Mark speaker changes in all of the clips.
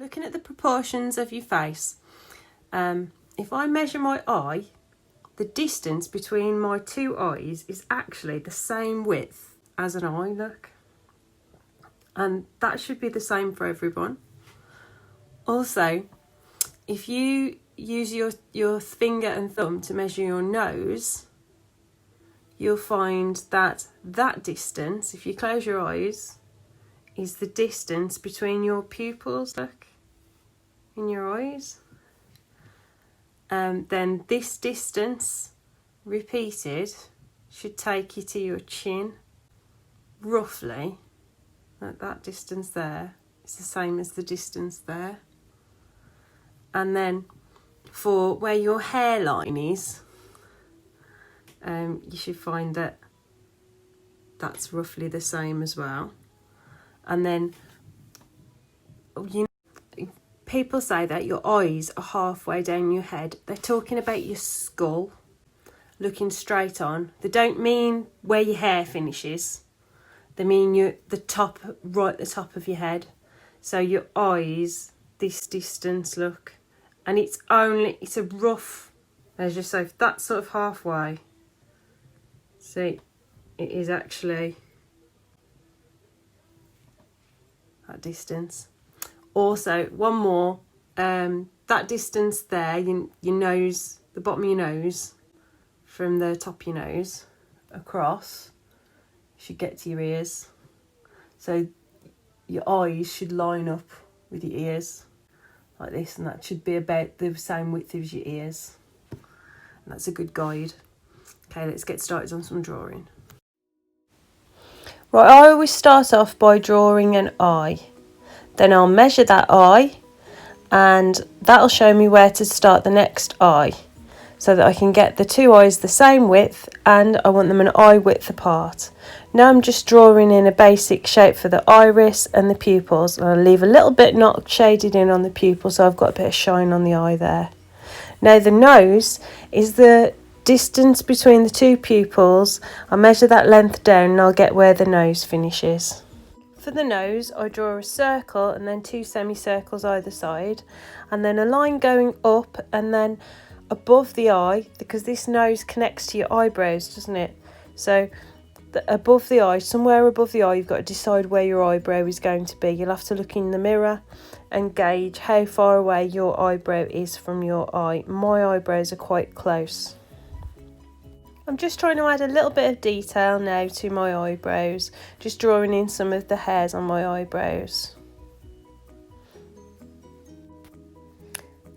Speaker 1: looking at the proportions of your face, if I measure my eye, the distance between my two eyes is actually the same width as an eye, look. And that should be the same for everyone. Also, if you use your finger and thumb to measure your nose, you'll find that distance, if you close your eyes, is the distance between your pupils, look, in your eyes. Then this distance repeated should take you to your chin, roughly. That distance there is the same as the distance there. And then for where your hairline is, you should find that that's roughly the same as well. And then people say that your eyes are halfway down your head. They're talking about your skull looking straight on. They don't mean where your hair finishes. They mean the top, right at the top of your head. So your eyes, this distance, look. And it's a rough measure. So if that's sort of halfway, see, it is actually that distance. Also, one more, that distance there, your nose, the bottom of your nose, from the top of your nose across, should get to your ears. So your eyes should line up with your ears like this, and that should be about the same width as your ears. And that's a good guide. Okay, let's get started on some drawing. Right, I always start off by drawing an eye. Then I'll measure that eye, and that'll show me where to start the next eye, so that I can get the two eyes the same width, and I want them an eye width apart. Now I'm just drawing in a basic shape for the iris and the pupils, and I'll leave a little bit not shaded in on the pupil, so I've got a bit of shine on the eye there. Now the nose is the distance between the two pupils. I'll measure that length down and I'll get where the nose finishes. For the nose, I draw a circle and then two semicircles either side, and then a line going up and then above the eye, because this nose connects to your eyebrows, doesn't it? So above the eye, somewhere above the eye, you've got to decide where your eyebrow is going to be. You'll have to look in the mirror and gauge how far away your eyebrow is from your eye. My eyebrows are quite close. I'm just trying to add a little bit of detail now to my eyebrows, just drawing in some of the hairs on my eyebrows.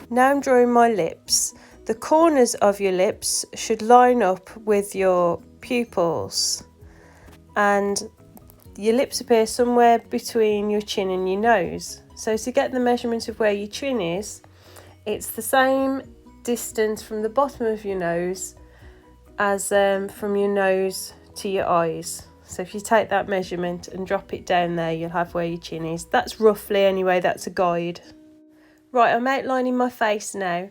Speaker 1: Now I'm drawing my lips. The corners of your lips should line up with your pupils, and your lips appear somewhere between your chin and your nose. So to get the measurement of where your chin is, it's the same distance from the bottom of your nose as from your nose to your eyes. So if you take that measurement and drop it down there, you'll have where your chin is. That's roughly, anyway, that's a guide. Right, I'm outlining my face now.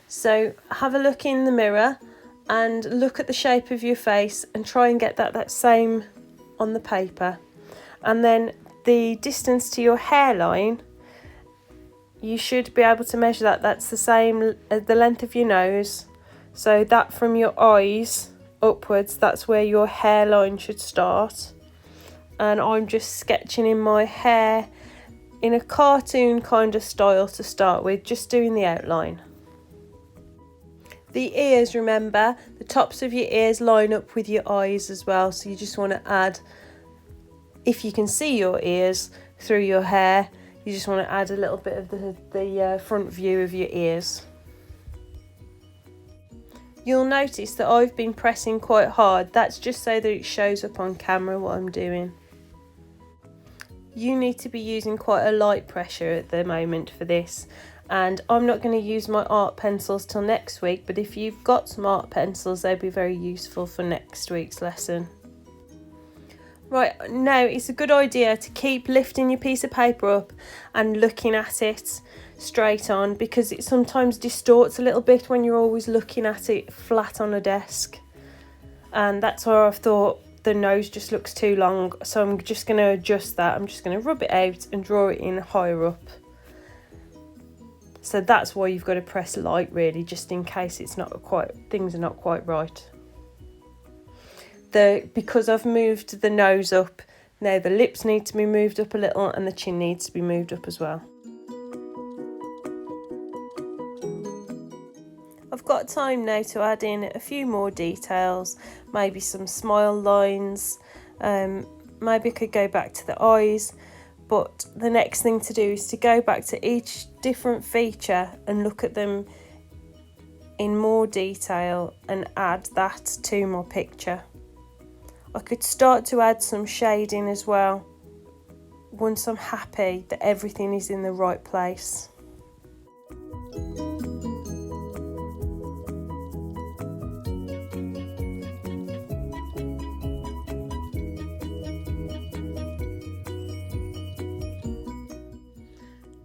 Speaker 1: So have a look in the mirror and look at the shape of your face and try and get that same on the paper. And then the distance to your hairline, you should be able to measure that. That's the same as the length of your nose. So that from your eyes upwards, that's where your hairline should start. And I'm just sketching in my hair in a cartoon kind of style to start with, just doing the outline. The ears, remember, the tops of your ears line up with your eyes as well. So you just want to add, if you can see your ears through your hair, you just want to add a little bit of the front view of your ears. You'll notice that I've been pressing quite hard. That's just so that it shows up on camera what I'm doing. You need to be using quite a light pressure at the moment for this. And I'm not going to use my art pencils till next week, but if you've got some art pencils, they'll be very useful for next week's lesson. Right, now it's a good idea to keep lifting your piece of paper up and looking at it straight on, because it sometimes distorts a little bit when you're always looking at it flat on a desk. And that's where I've thought the nose just looks too long, so I'm just going to adjust that. I'm just going to rub it out and draw it in higher up. So that's why you've got to press light, really, just in case things are not quite right. Because I've moved the nose up, now the lips need to be moved up a little and the chin needs to be moved up as well. I've got time now to add in a few more details, maybe some smile lines, maybe I could go back to the eyes, but the next thing to do is to go back to each different feature and look at them in more detail and add that to my picture. I could start to add some shading as well once I'm happy that everything is in the right place.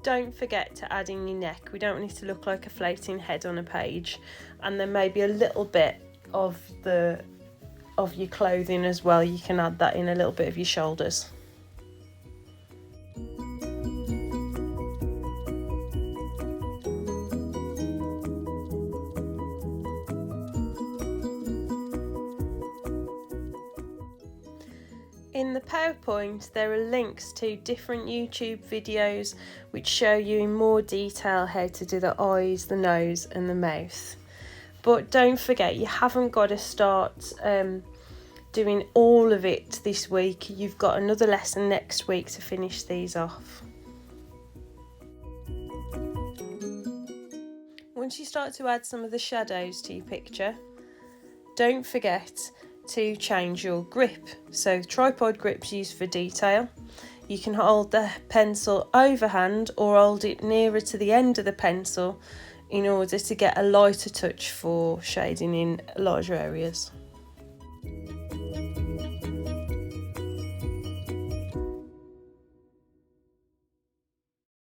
Speaker 1: Don't forget to add in your neck. We don't want it to look like a floating head on a page, and then maybe a little bit of your clothing as well. You can add that in, a little bit of your shoulders. In the PowerPoint, there are links to different YouTube videos which show you in more detail how to do the eyes, the nose and the mouth. But don't forget, you haven't got to start doing all of it this week. You've got another lesson next week to finish these off. Once you start to add some of the shadows to your picture, don't forget to change your grip. So tripod grip's used for detail. You can hold the pencil overhand or hold it nearer to the end of the pencil in order to get a lighter touch for shading in larger areas.